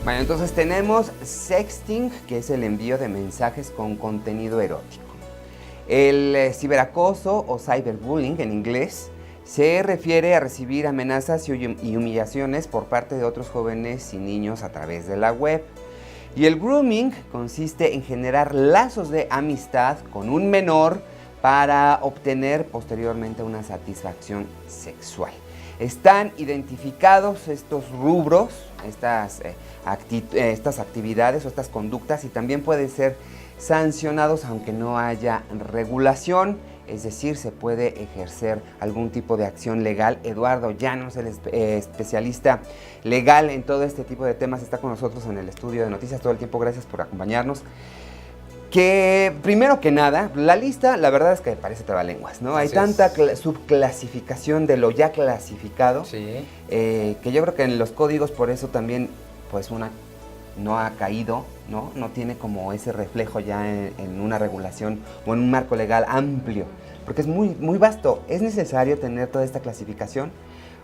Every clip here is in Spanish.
Bueno, entonces tenemos sexting, que es el envío de mensajes con contenido erótico. El ciberacoso o cyberbullying en inglés se refiere a recibir amenazas y humillaciones por parte de otros jóvenes y niños a través de la web. Y el grooming consiste en generar lazos de amistad con un menor para obtener posteriormente una satisfacción sexual. Están identificados estos rubros, estas actividades o estas conductas, y también pueden ser sancionados aunque no haya regulación, es decir, se puede ejercer algún tipo de acción legal. Eduardo Llanos, el especialista legal en todo este tipo de temas, está con nosotros en el estudio de noticias todo el tiempo. Gracias por acompañarnos. Que primero que nada, la lista, la verdad es que parece trabalenguas, ¿no? Hay tanta subclasificación de lo ya clasificado, sí, que yo creo que en los códigos por eso también, pues una no ha caído, ¿no? No tiene como ese reflejo ya en una regulación o en un marco legal amplio, porque es muy, muy vasto. ¿Es necesario tener toda esta clasificación?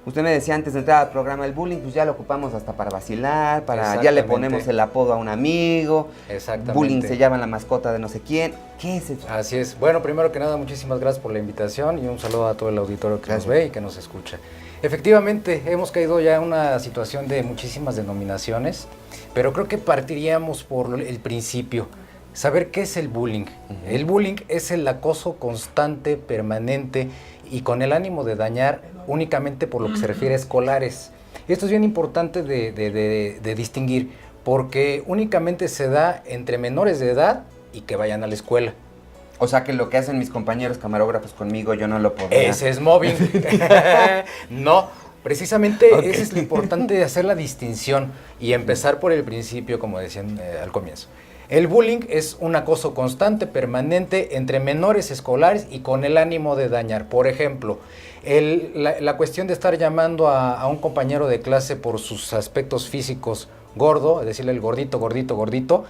Usted me decía antes de entrar al programa, el bullying, pues ya lo ocupamos hasta para vacilar, ya le ponemos el apodo a un amigo. Exactamente. Bullying se llama la mascota de no sé quién. ¿Qué es eso? Así es. Bueno, primero que nada, muchísimas gracias por la invitación y un saludo a todo el auditorio que nos ve y que nos escucha. Efectivamente, hemos caído ya en una situación de muchísimas denominaciones, pero creo que partiríamos por el principio. Saber qué es el bullying. El bullying es el acoso constante, permanente y con el ánimo de dañar únicamente por lo que se refiere a escolares. Esto es bien importante de distinguir porque únicamente se da entre menores de edad y que vayan a la escuela. O sea que lo que hacen mis compañeros camarógrafos conmigo yo no lo podría. Ese es mobbing. No, precisamente eso es lo importante de hacer la distinción y empezar por el principio, como decían al comienzo. El bullying es un acoso constante, permanente, entre menores escolares y con el ánimo de dañar. Por ejemplo, la cuestión de estar llamando a un compañero de clase por sus aspectos físicos gordo, decirle el gordito, gordito, gordito,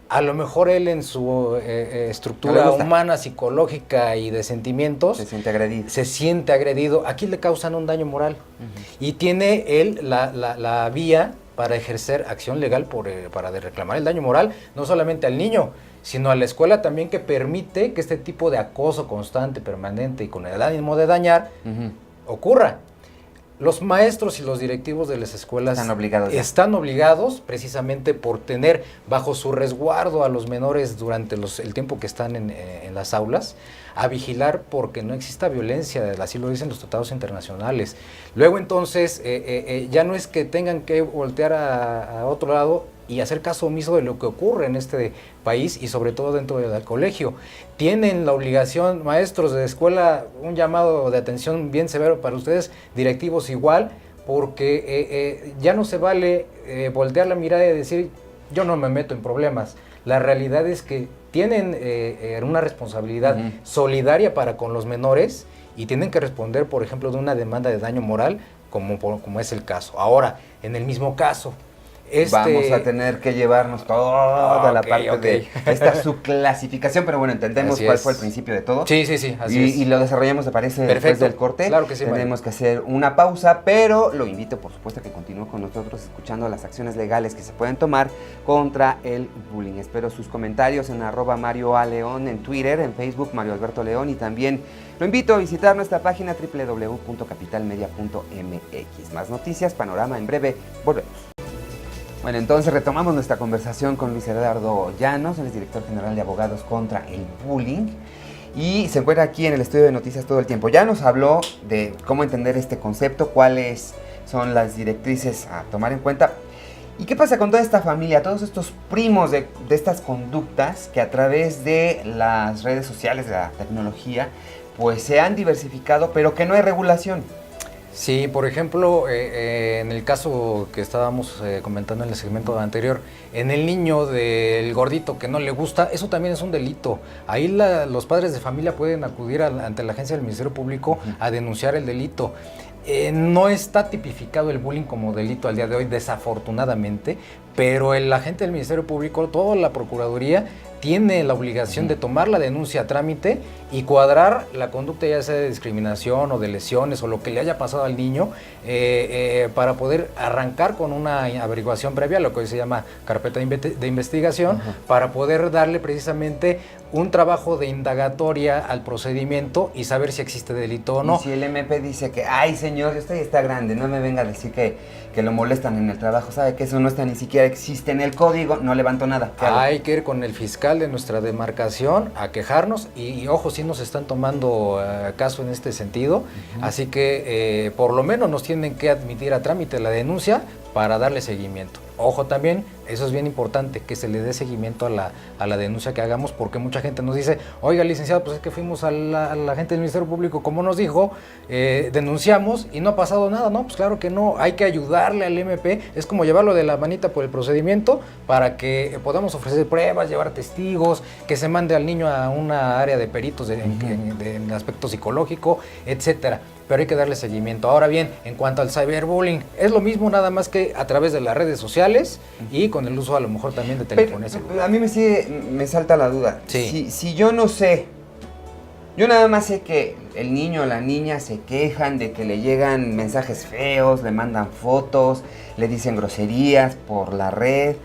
a lo mejor él en su estructura humana, psicológica y de sentimientos se siente agredido. Aquí le causan un daño moral y tiene él la vía para ejercer acción legal para reclamar el daño moral, no solamente al niño, sino a la escuela también, que permite que este tipo de acoso constante, permanente y con el ánimo de dañar ocurra. Los maestros y los directivos de las escuelas están obligados precisamente por tener bajo su resguardo a los menores durante el tiempo que están en las aulas, a vigilar porque no exista violencia, así lo dicen los tratados internacionales. Luego entonces ya no es que tengan que voltear a otro lado y hacer caso omiso de lo que ocurre en este país y sobre todo dentro del colegio. Tienen la obligación, maestros de escuela, un llamado de atención bien severo para ustedes, directivos igual, porque ya no se vale voltear la mirada y decir yo no me meto en problemas. La realidad es que tienen una responsabilidad solidaria para con los menores y tienen que responder, por ejemplo, de una demanda de daño moral, como es el caso. Ahora, en el mismo caso, vamos a tener que llevarnos toda la parte de esta subclasificación, pero bueno, entendemos cuál fue el principio de todo. Sí, así es. Y lo desarrollamos, ¿te parece? Perfecto. Después del corte. Claro que sí. Tenemos que hacer una pausa, pero lo invito, por supuesto, a que continúe con nosotros escuchando las acciones legales que se pueden tomar contra el bullying. Espero sus comentarios en @MarioALeón, en Twitter, en Facebook, Mario Alberto León, y también lo invito a visitar nuestra página www.capitalmedia.mx. Más noticias, panorama en breve, volvemos. Bueno, entonces retomamos nuestra conversación con Luis Eduardo Llanos, él es director general de Abogados contra el Bullying y se encuentra aquí en el estudio de noticias todo el tiempo. Ya nos habló de cómo entender este concepto, cuáles son las directrices a tomar en cuenta. ¿Y qué pasa con toda esta familia, todos estos primos de estas conductas que a través de las redes sociales, de la tecnología, pues se han diversificado, pero que no hay regulación? Sí, por ejemplo, en el caso que estábamos comentando en el segmento anterior, en el niño del gordito que no le gusta, eso también es un delito. Ahí los padres de familia pueden acudir ante la agencia del Ministerio Público a denunciar el delito. No está tipificado el bullying como delito al día de hoy, desafortunadamente, pero el agente del Ministerio Público, toda la Procuraduría, tiene la obligación de tomar la denuncia a trámite y cuadrar la conducta, ya sea de discriminación o de lesiones o lo que le haya pasado al niño, para poder arrancar con una averiguación previa, lo que hoy se llama carpeta de investigación, para poder darle precisamente un trabajo de indagatoria al procedimiento y saber si existe delito o no. Y si el MP dice que, ay señor, usted ya está grande, no me venga a decir que lo molestan en el trabajo, sabe que eso no está, ni siquiera existe en el código, no levanto nada. Hay que ir con el fiscal de nuestra demarcación a quejarnos y ojo, sí nos están tomando caso en este sentido, así que por lo menos nos tienen que admitir a trámite la denuncia para darle seguimiento. Ojo también, eso es bien importante, que se le dé seguimiento a la denuncia que hagamos, porque mucha gente nos dice, oiga, licenciado, pues es que fuimos a la gente del Ministerio Público, como nos dijo, denunciamos y no ha pasado nada. No, pues claro que no, hay que ayudarle al MP, es como llevarlo de la manita por el procedimiento para que podamos ofrecer pruebas, llevar testigos, que se mande al niño a una área de peritos en aspecto psicológico, etcétera. Pero hay que darle seguimiento. Ahora bien, en cuanto al cyberbullying, es lo mismo, nada más que a través de las redes sociales y con el uso a lo mejor también de teléfonos celulares. A mí me salta la duda. Sí. Si yo no sé, yo nada más sé que el niño o la niña se quejan de que le llegan mensajes feos, le mandan fotos, le dicen groserías por la red,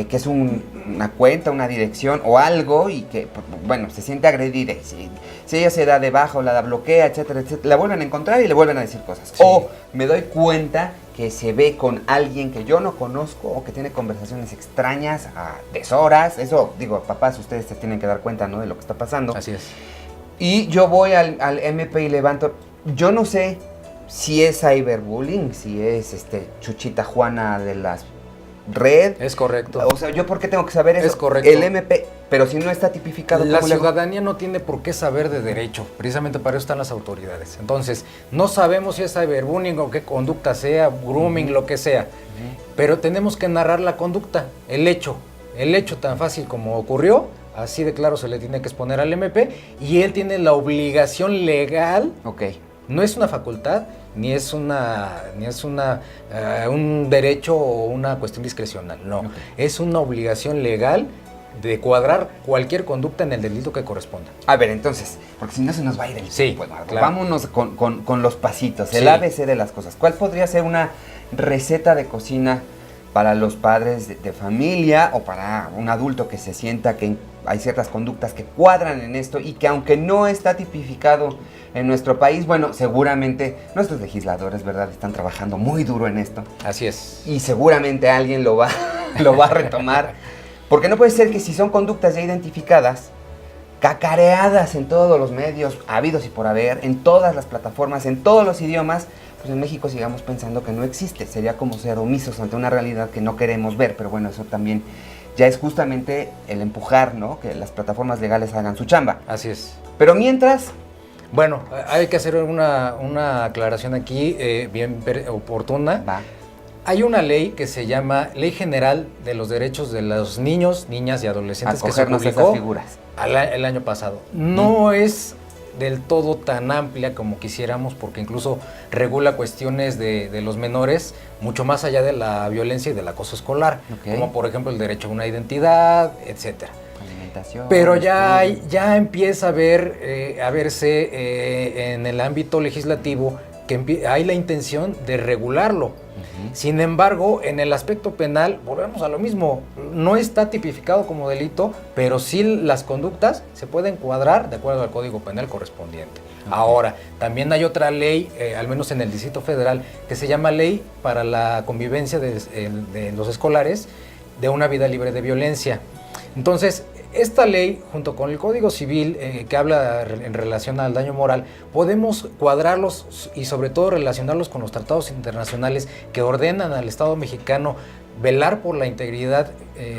que es una cuenta, una dirección o algo, y que, bueno, se siente agredida. Si ella se da de baja o la bloquea, etcétera, etcétera, la vuelven a encontrar y le vuelven a decir cosas. Sí. O me doy cuenta que se ve con alguien que yo no conozco o que tiene conversaciones extrañas a deshoras. Eso, digo, papás, ustedes se tienen que dar cuenta, ¿no?, de lo que está pasando. Así es. Y yo voy al MP y levanto. Yo no sé si es cyberbullying, si es Chuchita Juana de las red. Es correcto. O sea, ¿yo por qué tengo que saber eso? Es correcto. El MP, pero si no está tipificado. La ciudadanía no tiene por qué saber de derecho, precisamente para eso están las autoridades. Entonces, no sabemos si es cyberbullying o qué conducta sea, grooming, lo que sea, pero tenemos que narrar la conducta, el hecho tan fácil como ocurrió. Así de claro se le tiene que exponer al MP y él tiene la obligación legal. No es una facultad, ni es un derecho o una cuestión discrecional, no. Es una obligación legal de cuadrar cualquier conducta en el delito que corresponda. A ver, entonces, porque si no se nos va a ir el tiempo. Claro. Vámonos con los pasitos, el ABC de las cosas. ¿Cuál podría ser una receta de cocina para los padres de familia o para un adulto que se sienta que hay ciertas conductas que cuadran en esto y que aunque no está tipificado en nuestro país, bueno, seguramente nuestros legisladores, ¿verdad?, están trabajando muy duro en esto. Así es. Y seguramente alguien lo va a retomar. Porque no puede ser que si son conductas ya identificadas, cacareadas en todos los medios, habidos y por haber, en todas las plataformas, en todos los idiomas, pues en México sigamos pensando que no existe. Sería como ser omisos ante una realidad que no queremos ver, pero bueno, eso también ya es justamente el empujar, ¿no?, que las plataformas legales hagan su chamba. Así es. Pero mientras... Bueno, hay que hacer una aclaración aquí bien oportuna. Va. Hay una ley que se llama Ley General de los Derechos de los Niños, Niñas y Adolescentes que se publicó el año pasado. No es del todo tan amplia como quisiéramos, porque incluso regula cuestiones de los menores mucho más allá de la violencia y del acoso escolar, como por ejemplo el derecho a una identidad, etcétera. Pero ya empieza a verse en el ámbito legislativo que hay la intención de regularlo. Sin embargo, en el aspecto penal, volvemos a lo mismo, no está tipificado como delito, pero sí las conductas se pueden cuadrar de acuerdo al Código Penal correspondiente. Ahora, también hay otra ley, al menos en el Distrito Federal, que se llama Ley para la Convivencia de los Escolares de una Vida Libre de Violencia. Entonces, esta ley, junto con el Código Civil, que habla en relación al daño moral, podemos cuadrarlos y sobre todo relacionarlos con los tratados internacionales que ordenan al Estado mexicano velar por la integridad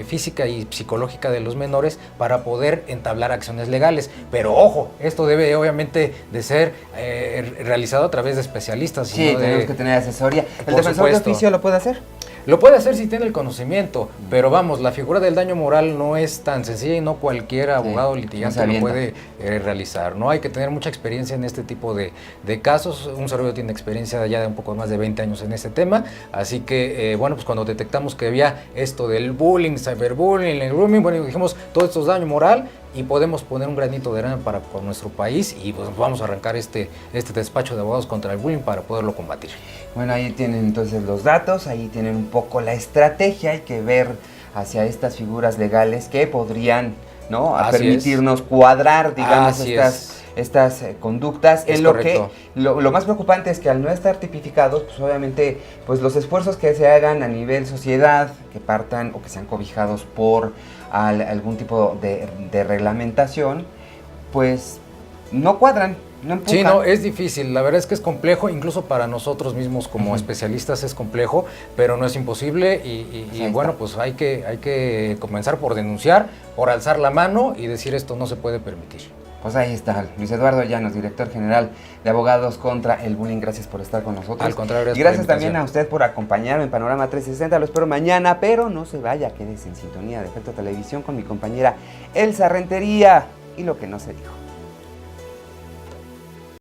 física y psicológica de los menores para poder entablar acciones legales. Pero ojo, esto debe obviamente de ser realizado a través de especialistas. Sí, tenemos que tener asesoría. ¿El defensor de oficio lo puede hacer? Lo puede hacer si tiene el conocimiento, pero vamos, la figura del daño moral no es tan sencilla y no cualquier abogado litigante lo puede realizar, ¿no? Hay que tener mucha experiencia en este tipo de casos. Un servidor tiene experiencia ya de un poco más de 20 años en este tema, así que, bueno, pues cuando detectamos que había esto del bullying, cyberbullying, el grooming, bueno, dijimos, todo esto es daño moral y podemos poner un granito de arena para con nuestro país y pues vamos a arrancar este despacho de abogados contra el bullying para poderlo combatir. Bueno, ahí tienen entonces los datos, ahí tienen un poco la estrategia, hay que ver hacia estas figuras legales que podrían, ¿no?, a permitirnos cuadrar, digamos, estas conductas. Es lo correcto. Que lo más preocupante es que al no estar tipificados, pues obviamente pues los esfuerzos que se hagan a nivel sociedad, que partan o que sean cobijados por algún tipo de reglamentación, pues no cuadran. No empuja. Sí, no, es difícil, la verdad es que es complejo, incluso para nosotros mismos como especialistas es complejo, pero no es imposible y bueno, pues hay que comenzar por denunciar, por alzar la mano y decir esto no se puede permitir. Pues ahí está, Luis Eduardo Llanos, director general de Abogados contra el Bullying. Gracias por estar con nosotros. Al contrario, y gracias también a usted por acompañarme en Panorama 360. Lo espero mañana, pero no se vaya, quédese en sintonía de Efecto Televisión con mi compañera Elsa Rentería y lo que no se dijo.